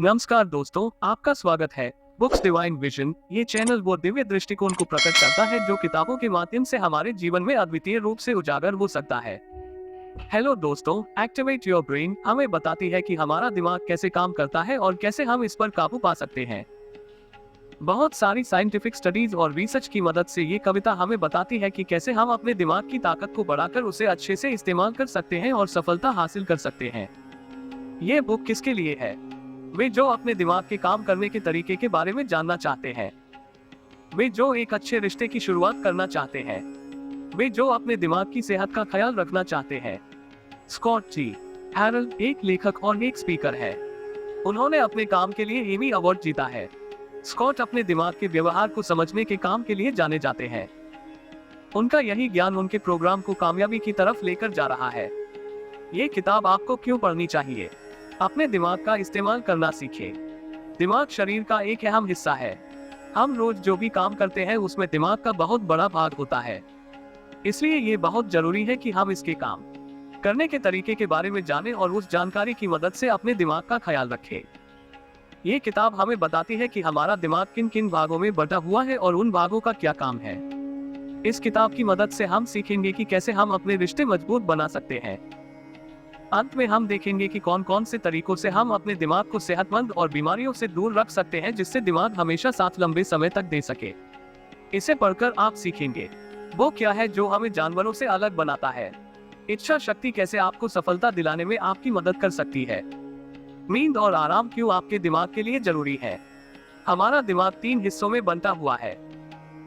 नमस्कार दोस्तों, आपका स्वागत है बुक्स डिवाइन विजन। ये चैनल वो दिव्य दृष्टिकोण को प्रकट करता है जो किताबों के माध्यम से हमारे जीवन में अद्वितीय रूप से उजागर हो सकता है। हेलो दोस्तों, एक्टिवेट योर ब्रेन हमें बताती है कि हमारा दिमाग कैसे काम करता है और कैसे हम इस पर काबू पा सकते हैं। बहुत सारी साइंटिफिक स्टडीज और रिसर्च की मदद से ये कविता हमें बताती है कि कैसे हम अपने दिमाग की ताकत को बढ़ाकर उसे अच्छे से इस्तेमाल कर सकते हैं और सफलता हासिल कर सकते हैं। ये बुक किसके लिए है? वे जो अपने दिमाग के काम करने के तरीके के बारे में जानना चाहते हैं, वे जो एक अच्छे रिश्ते की शुरुआत करना चाहते हैं, वे जो अपने दिमाग की सेहत का ख्याल रखना चाहते हैं। स्कॉट जी हैरल्ड एक लेखक और एक स्पीकर है। उन्होंने अपने काम के लिए एमी अवार्ड जीता है। स्कॉट अपने दिमाग के व्यवहार को समझने के काम के लिए जाने जाते हैं। उनका यही ज्ञान उनके प्रोग्राम को कामयाबी की तरफ लेकर जा रहा है। ये किताब आपको क्यों पढ़नी चाहिए? अपने दिमाग का इस्तेमाल करना सीखें। दिमाग शरीर का एक अहम हिस्सा है। हम रोज जो भी काम करते हैं उसमें दिमाग का बहुत बड़ा भाग होता है। इसलिए ये बहुत जरूरी है कि हम इसके काम करने के तरीके के बारे में जानें और उस जानकारी की मदद से अपने दिमाग का ख्याल रखें। ये किताब हमें बताती है कि हमारा दिमाग किन किन भागों में बटा हुआ है और उन भागों का क्या काम है। इस किताब की मदद से हम सीखेंगे कि कैसे हम अपने रिश्ते मजबूत बना सकते हैं। अंत में हम देखेंगे कि कौन कौन से तरीकों से हम अपने दिमाग को सेहतमंद और बीमारियों से दूर रख सकते हैं, जिससे दिमाग हमेशा साथ लंबे समय तक दे सके। इसे पढ़कर आप सीखेंगे वो क्या है जो हमें जानवरों से अलग बनाता है। इच्छा शक्ति कैसे आपको सफलता दिलाने में आपकी मदद कर सकती है। नींद और आराम क्यों आपके दिमाग के लिए जरूरी है। हमारा दिमाग 3 हिस्सों में बंटा हुआ है।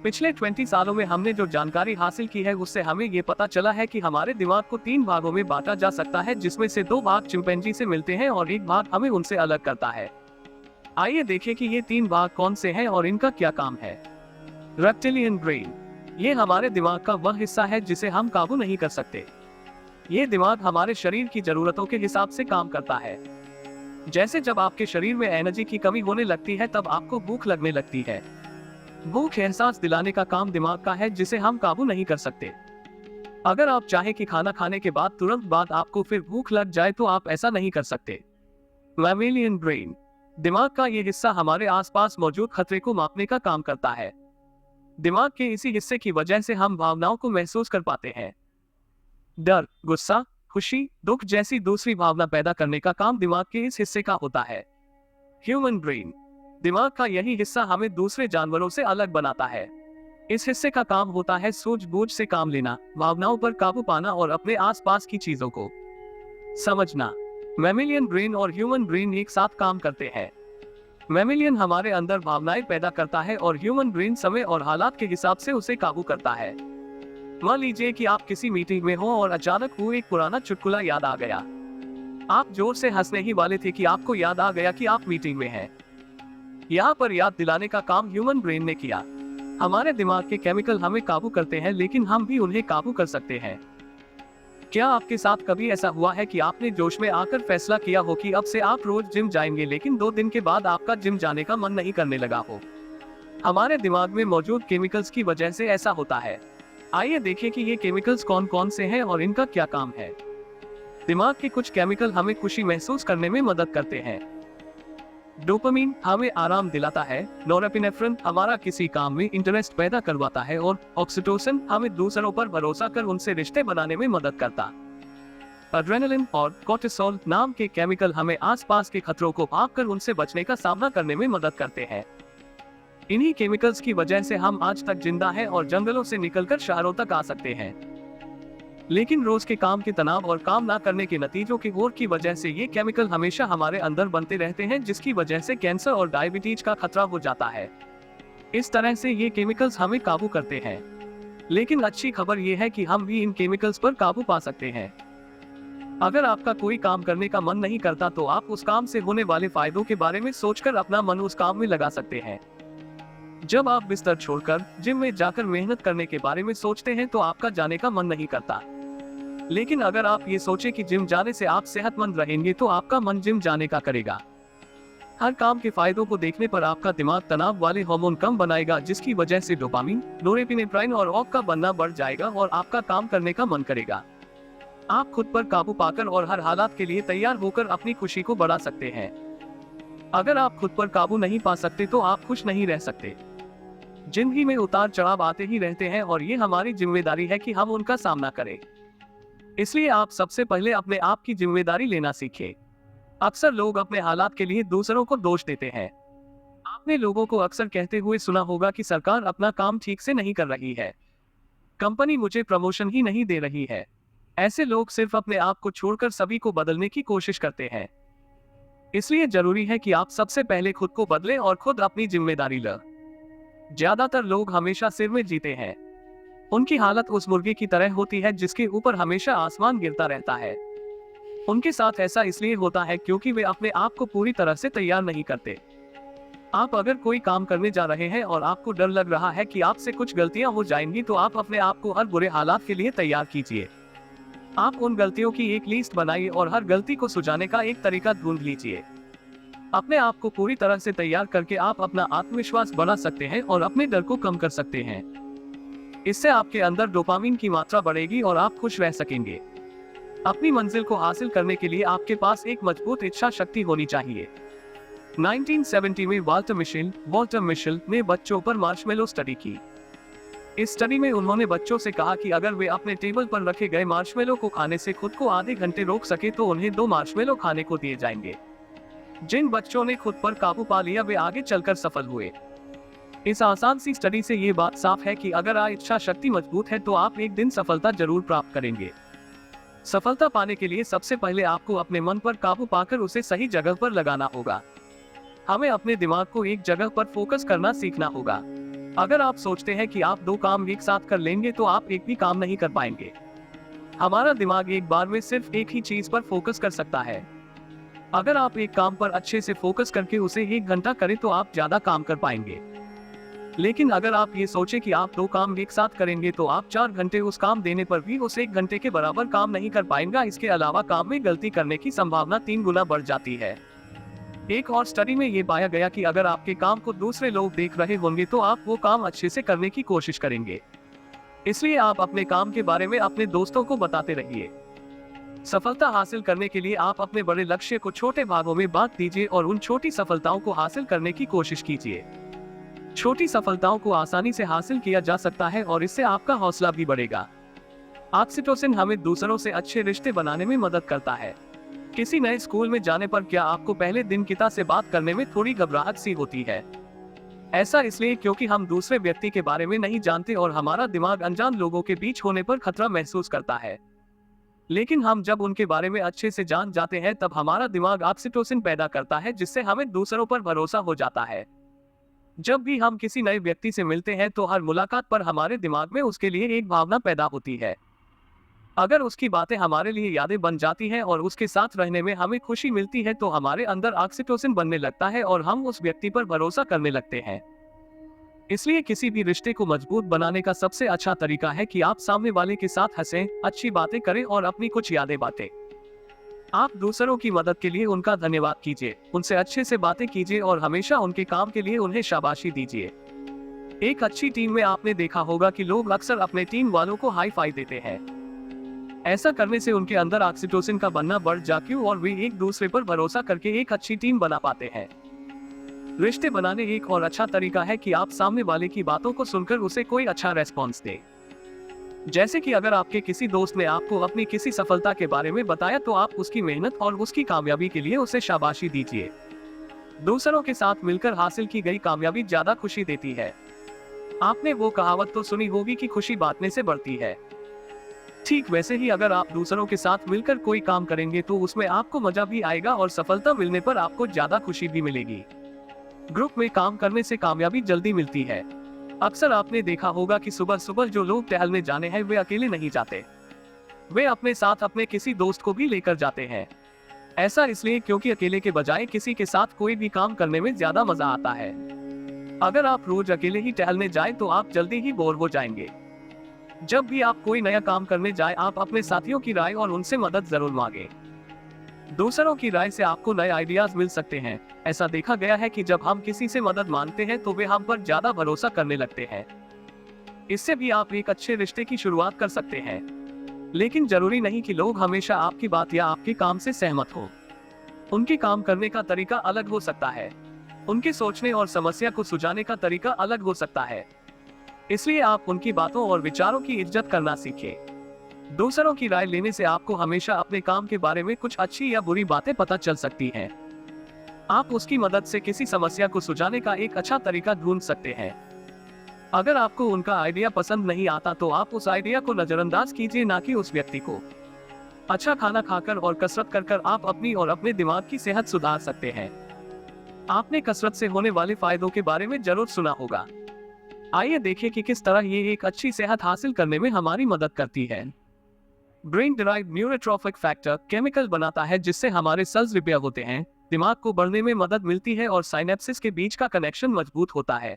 पिछले 20 सालों में हमने जो जानकारी हासिल की है उससे हमें ये पता चला है कि हमारे दिमाग को 3 भागों में बांटा जा सकता है, जिसमें से 2 भाग चिंपैंजी से मिलते हैं और 1 भाग हमें उनसे अलग करता है। आइए देखें कि ये 3 भाग कौन से हैं और इनका क्या काम है। रेप्टिलियन ब्रेन, ये हमारे दिमाग का वह हिस्सा है जिसे हम काबू नहीं कर सकते। ये दिमाग हमारे शरीर की जरूरतों के हिसाब से काम करता है। जैसे जब आपके शरीर में एनर्जी की कमी होने लगती है तब आपको भूख लगने लगती है। भूख एहसास दिलाने का काम दिमाग का है जिसे हम काबू नहीं कर सकते। अगर आप चाहें कि खाना खाने के बाद तुरंत बाद आपको फिर भूख लग जाए तो आप ऐसा नहीं कर सकते। मैमेलियन ब्रेन, दिमाग का ये हिस्सा हमारे आसपास मौजूद खतरे को मापने का काम करता है। दिमाग के इसी हिस्से की वजह से हम भावनाओं को महसूस कर पाते हैं। डर, गुस्सा, खुशी, दुख जैसी दूसरी भावना पैदा करने का काम दिमाग के इस हिस्से का होता है। ह्यूमन ब्रेन, दिमाग का यही हिस्सा हमें दूसरे जानवरों से अलग बनाता है। इस हिस्से का काम होता है सूझबूझ से काम लेना, भावनाओं पर काबू पाना और अपने आसपास की चीजों को समझना। मैमेलियन ब्रेन और ह्यूमन ब्रेन एक साथ काम करते हैं। मैमेलियन हमारे अंदर भावनाएं पैदा करता है और ह्यूमन ब्रेन समय और हालात के हिसाब से उसे काबू करता है। मान लीजिए कि आप किसी मीटिंग में हो और अचानक वो एक पुराना चुटकुला याद आ गया। आप जोर से हंसने ही वाले थे कि आपको याद आ गया कि आप मीटिंग में हैं। यहाँ पर याद दिलाने का काम ह्यूमन ब्रेन ने किया। हमारे दिमाग के केमिकल हमें काबू करते हैं, लेकिन हम भी उन्हें काबू कर सकते हैं। क्या आपके साथ कभी ऐसा हुआ है कि आपने जोश में आकर फैसला किया हो कि अब से आप रोज जिम जाएंगे, लेकिन 2 दिन के बाद आपका जिम जाने का मन नहीं करने लगा हो? हमारे दिमाग में मौजूद केमिकल्स की वजह से ऐसा होता है। आइए देखें कि ये केमिकल्स कौन कौन से हैं और इनका क्या काम है। दिमाग के कुछ केमिकल हमें खुशी महसूस करने में मदद करते हैं। डोपामिन हमें आराम दिलाता है। नोरेपिनेफ्रिन हमारा किसी काम में इंटरेस्ट पैदा करवाता है और ऑक्सीटोसिन हमें दूसरों पर भरोसा कर उनसे रिश्ते बनाने में मदद करता। एड्रेनलिन और कोर्टिसोल नाम के केमिकल हमें आसपास के खतरों को भांपकर उनसे बचने का सामना करने में मदद करते हैं। इन्हीं केमिकल्स की वजह से हम आज तक जिंदा हैं और जंगलों से निकलकर शहरों तक आ सकते हैं। लेकिन रोज के काम के तनाव और काम ना करने के नतीजों की ओर की वजह से ये केमिकल हमेशा हमारे अंदर बनते रहते हैं, जिसकी वजह से कैंसर और डायबिटीज का खतरा हो जाता है। इस तरह से ये केमिकल्स हमें काबू करते हैं। लेकिन अच्छी खबर ये है कि हम भी इन केमिकल्स पर काबू पा सकते हैं। अगर आपका कोई काम करने का मन नहीं करता तो आप उस काम से होने वाले फायदों के बारे में सोचकर अपना मन उस काम में लगा सकते हैं। जब आप बिस्तर छोड़कर जिम में जाकर मेहनत करने के बारे में सोचते हैं तो आपका जाने का मन नहीं करता। लेकिन अगर आप ये सोचे कि जिम जाने से आप सेहतमंद रहेंगे तो आपका मन जिम जाने का करेगा। हर काम के फायदों को देखने पर आपका दिमाग तनाव वाले हार्मोन कम बनाएगा, जिसकी वजह से डोपामिन, नोरेपिनेफ्राइन और ऑक का बनना बढ़ जाएगा और आपका काम करने का मन करेगा। आप खुद पर काबू पाकर और हर हालात के लिए तैयार होकर अपनी खुशी को बढ़ा सकते हैं। अगर आप खुद पर काबू नहीं पा सकते तो आप खुश नहीं रह सकते। जिंदगी में उतार चढ़ाव आते ही रहते हैं और ये हमारी जिम्मेदारी है कि हम उनका सामना करें। इसलिए आप सबसे पहले अपने आप की जिम्मेदारी लेना सीखें। अक्सर लोग अपने हालात के लिए दूसरों को दोष देते हैं। आपने लोगों को अक्सर कहते हुए सुना होगा कि सरकार अपना काम ठीक से नहीं कर रही है, कंपनी मुझे प्रमोशन ही नहीं दे रही है। ऐसे लोग सिर्फ अपने आप को छोड़कर सभी को बदलने की कोशिश करते हैं। इसलिए जरूरी है कि आप सबसे पहले खुद को बदलें और खुद अपनी जिम्मेदारी लें। ज्यादातर लोग हमेशा सिर में जीते हैं। उनकी हालत उस मुर्गे की तरह होती है जिसके ऊपर हमेशा आसमान गिरता रहता है। उनके साथ ऐसा इसलिए होता है क्योंकि वे अपने आप को पूरी तरह से तैयार नहीं करते। आप अगर कोई काम करने जा रहे हैं और आपको डर लग रहा है कि आपसे कुछ गलतियां हो जाएंगी, तो आप अपने आप को हर बुरे हालात के लिए तैयार कीजिए। आप उन गलतियों की एक लिस्ट बनाइए और हर गलती को सुझाने का एक तरीका ढूंढ लीजिए। अपने आप को पूरी तरह से तैयार करके आप अपना आत्मविश्वास बढ़ा सकते हैं और अपने डर को कम कर सकते हैं। इससे आपके अंदर डोपामिन की मात्रा बढ़ेगी और आप खुश रह सकेंगे। अपनी मंजिल को हासिल करने के लिए आपके पास एक मजबूत इच्छा शक्ति होनी चाहिए। 1970 में वॉल्टर मिशेल ने बच्चों पर मार्शमेलो स्टडी की। इस स्टडी में उन्होंने बच्चों से कहा कि अगर वे अपने टेबल पर रखे गए मार्शमेलो को खाने से खुद को आधे घंटे रोक सके तो उन्हें 2 मार्शमेलो खाने को दिए जाएंगे। जिन बच्चों ने खुद पर काबू पा लिया वे आगे चलकर सफल हुए। इस आसान सी स्टडी से ये बात साफ है कि अगर इच्छा शक्ति मजबूत है तो आप एक दिन सफलता जरूर प्राप्त करेंगे। सफलता पाने के लिए सबसे पहले आपको अपने मन पर काबू पाकर उसे सही जगह पर लगाना होगा। हमें अपने दिमाग को एक जगह पर फोकस करना सीखना होगा। अगर आप सोचते हैं कि आप 2 काम एक साथ कर लेंगे तो आप एक भी काम नहीं कर पाएंगे। हमारा दिमाग एक बार में सिर्फ एक ही चीज पर फोकस कर सकता है। अगर आप एक काम पर अच्छे से फोकस करके उसे 1 घंटा करें तो आप ज्यादा काम कर पाएंगे। लेकिन अगर आप ये सोचे कि आप 2 काम एक साथ करेंगे तो आप 4 घंटे उस काम देने पर भी उस 1 घंटे के बराबर काम नहीं कर पाएंगे। इसके अलावा काम में गलती करने की संभावना 3 गुना बढ़ जाती है। एक और स्टडी में ये पाया गया कि अगर आपके काम को दूसरे लोग देख रहे होंगे तो आप वो काम अच्छे से करने की कोशिश करेंगे। इसलिए आप अपने काम के बारे में अपने दोस्तों को बताते रहिए। सफलता हासिल करने के लिए आप अपने बड़े लक्ष्य को छोटे भागों में बांट दीजिए और उन छोटी सफलताओं को हासिल करने की कोशिश कीजिए। छोटी सफलताओं को आसानी से हासिल किया जा सकता है और इससे आपका हौसला भी बढ़ेगा। ऑक्सीटोसिन हमें दूसरों से अच्छे रिश्ते बनाने में मदद करता है। किसी नए स्कूल में जाने पर क्या आपको पहले दिन किता से बात करने में थोड़ी घबराहट सी होती है? ऐसा इसलिए क्योंकि हम दूसरे व्यक्ति के बारे में नहीं जानते और हमारा दिमाग अनजान लोगों के बीच होने पर खतरा महसूस करता है। लेकिन हम जब उनके बारे में अच्छे से जान जाते हैं तब हमारा दिमाग ऑक्सीटोसिन पैदा करता है जिससे हमें दूसरों पर भरोसा हो जाता है। जब भी हम किसी नए व्यक्ति से मिलते हैं तो हर मुलाकात पर हमारे दिमाग में उसके लिए एक भावना पैदा होती है। अगर उसकी बातें हमारे लिए यादें बन जाती हैं और उसके साथ रहने में हमें खुशी मिलती है तो हमारे अंदर ऑक्सीटोसिन बनने लगता है और हम उस व्यक्ति पर भरोसा करने लगते हैं। इसलिए किसी भी रिश्ते को मजबूत बनाने का सबसे अच्छा तरीका है कि आप सामने वाले के साथ हंसें, अच्छी बातें करें और अपनी कुछ यादें बांटें। आप दूसरों की मदद के लिए उनका धन्यवाद कीजिए, उनसे अच्छे से बातें कीजिए और हमेशा उनके काम के लिए उन्हें शाबाशी दीजिए। एक अच्छी टीम में आपने देखा होगा कि लोग अक्सर अपने टीम वालों को हाई फाइव देते हैं। ऐसा करने से उनके अंदर ऑक्सीटोसिन का बनना बढ़ जाती है और वे एक दूसरे पर भरोसा करके एक अच्छी टीम बना पाते हैं। रिश्ते बनाने एक और अच्छा तरीका है कि आप सामने वाले की बातों को सुनकर उसे कोई अच्छा रेस्पॉन्स दें। जैसे कि अगर आपके किसी दोस्त ने आपको अपनी किसी सफलता के बारे में बताया तो आप उसकी मेहनत और उसकी कामयाबी के लिए उसे शाबाशी दीजिए। दूसरों के साथ मिलकर हासिल की गई कामयाबी ज्यादा खुशी देती है। आपने वो कहावत तो सुनी होगी कि खुशी बांटने से बढ़ती है। ठीक वैसे ही अगर आप दूसरों के साथ मिलकर कोई काम करेंगे तो उसमें आपको मजा भी आएगा और सफलता मिलने पर आपको ज्यादा खुशी भी मिलेगी। ग्रुप में काम करने से कामयाबी जल्दी मिलती है। अक्सर आपने देखा होगा कि सुबह सुबह जो लोग टहलने जाने हैं वे अकेले नहीं जाते, वे अपने साथ अपने किसी दोस्त को भी लेकर जाते हैं। ऐसा इसलिए क्योंकि अकेले के बजाय किसी के साथ कोई भी काम करने में ज्यादा मजा आता है। अगर आप रोज अकेले ही टहलने जाएं तो आप जल्दी ही बोर हो जाएंगे। जब भी आप कोई नया काम करने जाएं, आप अपने साथियों की राय और उनसे मदद जरूर मांगें। दूसरों की राय से आपको नए आइडियाज मिल सकते हैं। ऐसा देखा गया है कि जब हम किसी से मदद मांगते हैं तो वे हम पर ज्यादा भरोसा करने लगते हैं। इससे भी आप एक अच्छे रिश्ते की शुरुआत कर सकते हैं। लेकिन जरूरी नहीं कि लोग हमेशा आपकी बात या आपके काम से सहमत हो। उनके काम करने का तरीका अलग हो सकता है। उनके सोचने और समस्या को सुलझाने का तरीका अलग हो सकता है। इसलिए आप उनकी बातों और विचारों की इज्जत करना सीखें। दूसरों की राय लेने से आपको हमेशा अपने काम के बारे में कुछ अच्छी या बुरी बातें पता चल सकती हैं। आप उसकी मदद से किसी समस्या को सुलझाने का एक अच्छा तरीका ढूंढ सकते हैं। अगर आपको उनका आइडिया पसंद नहीं आता तो आप उस आइडिया को नजरअंदाज कीजिए, ना कि उस व्यक्ति को। अच्छा खाना खाकर और कसरत कर आप अपनी और अपने दिमाग की सेहत सुधार सकते हैं। आपने कसरत से होने वाले फायदों के बारे में जरूर सुना होगा। आइए देखें कि किस तरह ये एक अच्छी सेहत हासिल करने में हमारी मदद करती है। Brain derived neurotrophic factor chemical बनाता है जिससे हमारे सेल्स रिपेयर होते हैं, दिमाग को बढ़ने में मदद मिलती है और साइनेप्सिस के बीच का कनेक्शन मजबूत होता है।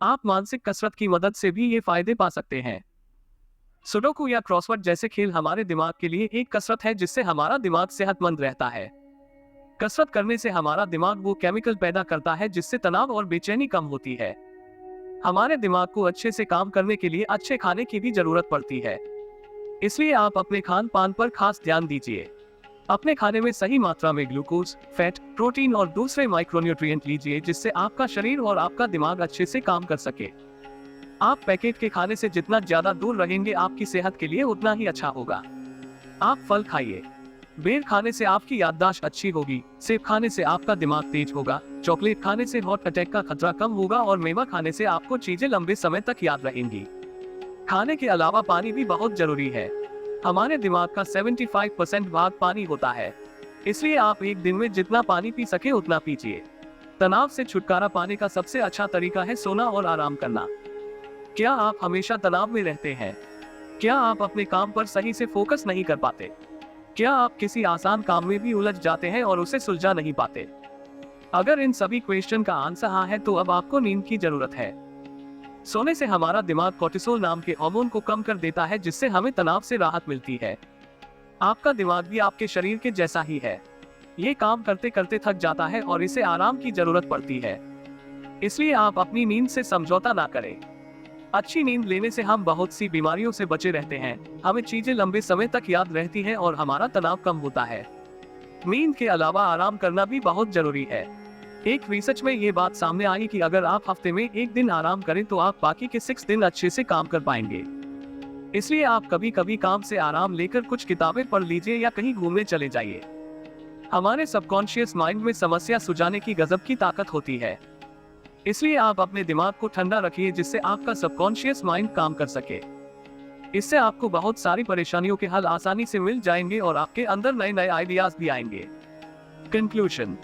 आप मानसिक कसरत की मदद से भी ये फायदे पा सकते हैं। सुडोकू या क्रॉसवर्ड जैसे खेल हमारे दिमाग के लिए एक कसरत है जिससे हमारा दिमाग सेहतमंद रहता है। कसरत करने से हमारा दिमाग वो केमिकल पैदा करता है जिससे तनाव और बेचैनी कम होती है। हमारे दिमाग को अच्छे से काम करने के लिए अच्छे खाने की भी जरूरत पड़ती है। इसलिए आप अपने खान पान पर खास ध्यान दीजिए। अपने खाने में सही मात्रा में ग्लूकोज, फैट, प्रोटीन और दूसरे माइक्रोन्यूट्रिएंट लीजिए जिससे आपका शरीर और आपका दिमाग अच्छे से काम कर सके। आप पैकेट के खाने से जितना ज्यादा दूर रहेंगे आपकी सेहत के लिए उतना ही अच्छा होगा। आप फल खाइए। बेर खाने से आपकी याददाश्त अच्छी होगी, सेब खाने से आपका दिमाग तेज होगा, चॉकलेट खाने से हार्ट अटैक का खतरा कम होगा और मेवा खाने से आपको चीजें लंबे समय तक याद रहेंगी। खाने के अलावा पानी भी बहुत जरूरी है। हमारे दिमाग का 75% भाग पानी होता है। इसलिए आप एक दिन में जितना पानी पी सके उतना पीजिए। तनाव से छुटकारा पाने का सबसे अच्छा तरीका है सोना और आराम करना। क्या आप हमेशा तनाव में रहते हैं? क्या आप अपने काम पर सही से फोकस नहीं कर पाते? क्या आप किसी आसान काम में भी उलझ जाते हैं और उसे सुलझा नहीं पाते? अगर इन सभी क्वेश्चन का आंसर हाँ है तो अब आपको नींद की जरूरत है। सोने से हमारा दिमाग कोर्टिसोल नाम के हार्मोन को कम कर देता है जिससे हमें तनाव से राहत मिलती है। आपका दिमाग भी आपके शरीर के जैसा ही है। ये काम करते करते थक जाता है और इसे आराम की जरूरत पड़ती है। इसलिए आप अपनी नींद से समझौता ना करें। अच्छी नींद लेने से हम बहुत सी बीमारियों से बचे रहते हैं, हमें चीजें लंबे समय तक याद रहती हैं और हमारा तनाव कम होता है। नींद के अलावा आराम करना भी बहुत जरूरी है। एक रिसर्च में ये बात सामने आई कि अगर आप हफ्ते में एक दिन आराम करें तो आप बाकी के 6 दिन अच्छे से काम कर पाएंगे। इसलिए आप कभी कभी काम से आराम लेकर कुछ किताबें पढ़ लीजिए या कहीं घूमने चले जाइए। हमारे सबकॉन्शियस माइंड में समस्या सुलझाने की गजब की ताकत होती है। इसलिए आप अपने दिमाग को ठंडा रखिए जिससे आपका सबकॉन्शियस माइंड काम कर सके। इससे आपको बहुत सारी परेशानियों के हल आसानी से मिल जाएंगे और आपके अंदर नए नए आइडियाज भी आएंगे। कंक्लूजन,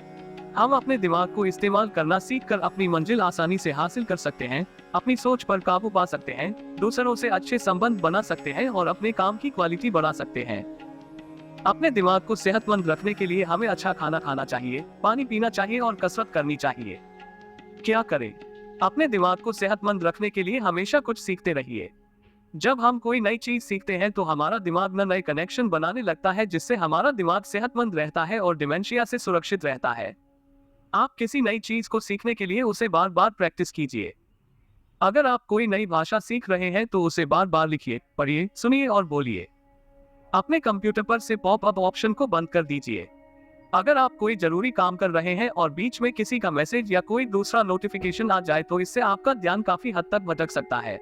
हम अपने दिमाग को इस्तेमाल करना सीखकर अपनी मंजिल आसानी से हासिल कर सकते हैं, अपनी सोच पर काबू पा सकते हैं, दूसरों से अच्छे संबंध बना सकते हैं और अपने काम की क्वालिटी बढ़ा सकते हैं। अपने दिमाग को सेहतमंद रखने के लिए हमें अच्छा खाना खाना चाहिए, पानी पीना चाहिए और कसरत करनी चाहिए। क्या करें? अपने दिमाग को सेहतमंद रखने के लिए हमेशा कुछ सीखते रहिए। जब हम कोई नई चीज सीखते हैं तो हमारा दिमाग नए कनेक्शन बनाने लगता है जिससे हमारा दिमाग सेहतमंद रहता है और डिमेंशिया से सुरक्षित रहता है। आप किसी नई चीज को सीखने के लिए उसे बार बार प्रैक्टिस कीजिए। अगर आप कोई नई भाषा सीख रहे हैं तो उसे बार बार लिखिए, पढ़िए, सुनिए और बोलिए। अपने कंप्यूटर पर से पॉप अप ऑप्शन को बंद कर दीजिए। अगर आप कोई जरूरी काम कर रहे हैं और बीच में किसी का मैसेज या कोई दूसरा नोटिफिकेशन आ जाए तो इससे आपका ध्यान काफी हद तक भटक सकता है।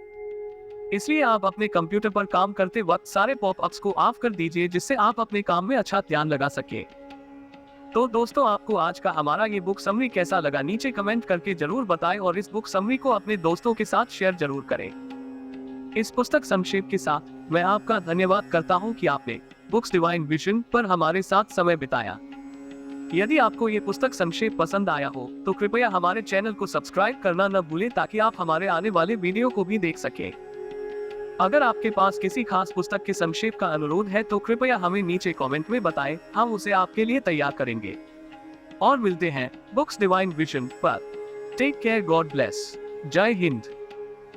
इसलिए आप अपने कंप्यूटर पर काम करते वक्त सारे पॉपअप्स को ऑफ कर दीजिए जिससे आप अपने काम में अच्छा ध्यान लगा सके। तो दोस्तों, आपको आज का हमारा ये बुक समरी कैसा लगा नीचे कमेंट करके जरूर बताएं और इस बुक समरी को अपने दोस्तों के साथ शेयर जरूर करें। इस पुस्तक संक्षेप के साथ मैं आपका धन्यवाद करता हूं कि आपने बुक्स डिवाइन विजन पर हमारे साथ समय बिताया। यदि आपको ये पुस्तक संक्षेप पसंद आया हो तो कृपया हमारे चैनल को सब्सक्राइब करना न भूलें ताकि आप हमारे आने वाले वीडियो को भी देख सकें। अगर आपके पास किसी खास पुस्तक के संक्षेप का अनुरोध है तो कृपया हमें नीचे कमेंट में बताएं, हम उसे आपके लिए तैयार करेंगे। और मिलते हैं बुक्स डिवाइन विजन पर। Take care, God bless. जय हिंद।